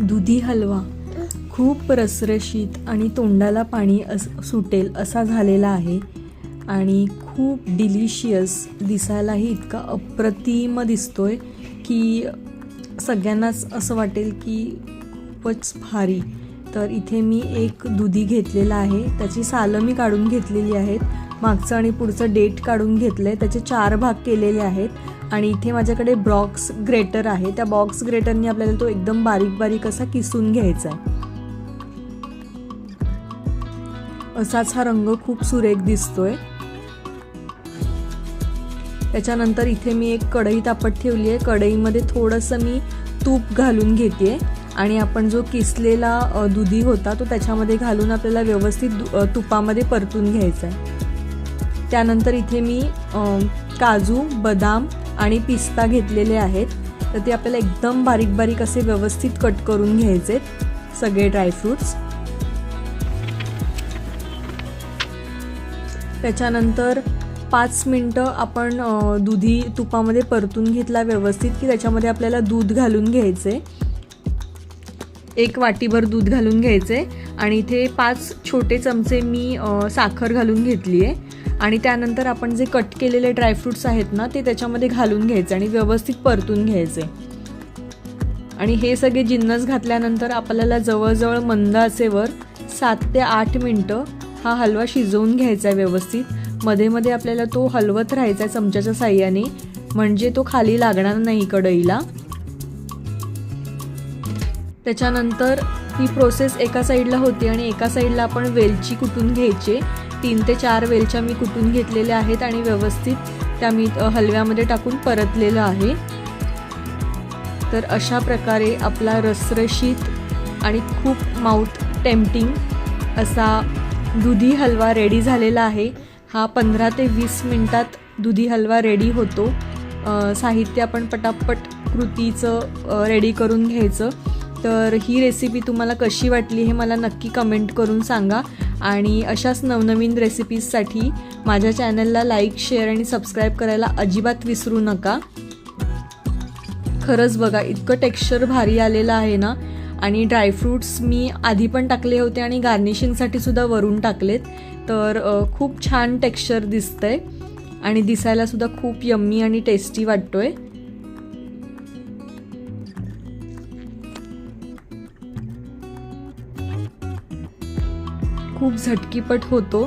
दुधी हलवा खूप रसरशीत आणि तोंडाला पाणी सुटेल असा झालेला आहे आणि खूप डिलिशियस, दिसायलाही इतका अप्रतिम दिसतोय की सगळ्यांनाच असं वाटेल की खूपच भारी. तर इथे मी एक दुधी घेतलेला आहे, त्याची सालं मी काढून घेतलेली आहेत, मागचं आणि पुढचं डेट काढून घेतलं आहे, त्याचे 4 भाग केलेले आहेत आणि इथे माझ्याकडे बॉक्स ग्रेटर आहे. त्या बॉक्स ग्रेटरनी आपल्याला तो एकदम बारीक बारीक असा किसून घ्यायचा आहे. असाच हा रंग खूप सुरेख दिसतोय. त्याच्यानंतर इथे मी एक कढई तापत ठेवली आहे. कढईमध्ये थोडंसं मी तूप घालून घेते आणि आपण जो किसलेला दुधी होता तो त्याच्यामध्ये घालून आपल्याला व्यवस्थित तुपामध्ये परतून घ्यायचा आहे. त्यानंतर इथे मी काजू, बदाम आणि पिस्ता घेतलेले आहेत. तर ते आपल्याला एकदम बारीक बारीक असे व्यवस्थित कट करून घ्यायचे सगळे ड्रायफ्रूट्स. त्याच्यानंतर 5 मिनटं आपण दुधी तुपामध्ये परतून घेतला व्यवस्थित की त्याच्यामध्ये आपल्याला दूध घालून घ्यायचे. 1 वाटीभर दूध घालून घ्यायचे आणि इथे 5 छोटे चमचे मी साखर घालून घेतली आहे आणि त्यानंतर आपण जे कट केलेले ड्रायफ्रूट्स आहेत ना ते त्याच्यामध्ये घालून घ्यायचे आणि व्यवस्थित परतून घ्यायचे. आणि हे सगळे जिन्नस घातल्यानंतर आपल्याला जवळजवळ मंद आचेवर 7 ते 8 मिनटं हा हलवा शिजवून घ्यायचा आहे व्यवस्थित. मध्ये मध्ये आपल्याला तो हलवत राहायचा आहे चमच्याच्या साहाय्याने, म्हणजे तो खाली लागणार नाही कढईला. त्याच्यानंतर ही प्रोसेस एका साईडला होती आणि एका साईडला आपण वेलची कुटून घ्यायचे. 3 ते 4 वेलच्या मी कुटून घेतलेल्या आहेत आणि व्यवस्थित त्या मी हलव्यामध्ये टाकून परतलेलं आहे. तर अशा प्रकारे आपला रसरशीत आणि खूप माउथ टेम्पटिंग असा दुधी हलवा रेडी झालेला आहे. हा 15 ते 20 मिनटात दुधी हलवा रेडी होतो. साहित्य आपण पटापट कृतीचं रेडी करून घ्यायचं. तर ही रेसिपी तुम्हाला कशी वाटली हे मला नक्की कमेंट करून सांगा आणि अशाच नवनवीन रेसिपीजसाठी माझ्या चॅनलला लाईक, शेअर आणि सबस्क्राईब करायला अजिबात विसरू नका. खरंच बघा इतकं टेक्स्चर भारी आलेलं आहे ना. आणि ड्रायफ्रूट्स मी आधी पण टाकले होते आणि गार्निशिंगसाठी सुद्धा वरून टाकलेत. तर खूप छान टेक्स्चर दिसतंय आणि दिसायला सुद्धा खूप यम्मी आणि टेस्टी वाटतोय. खूप झटकीपट होतो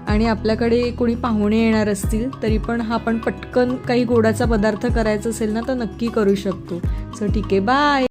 आणि आपल्याकडे कोणी पाहुणे येणार असतील तरी पण हा आपण पटकन काही गोडाचा पदार्थ करायचा असेल ना तर नक्की करू शकतो. सो ठीक आहे, बाय.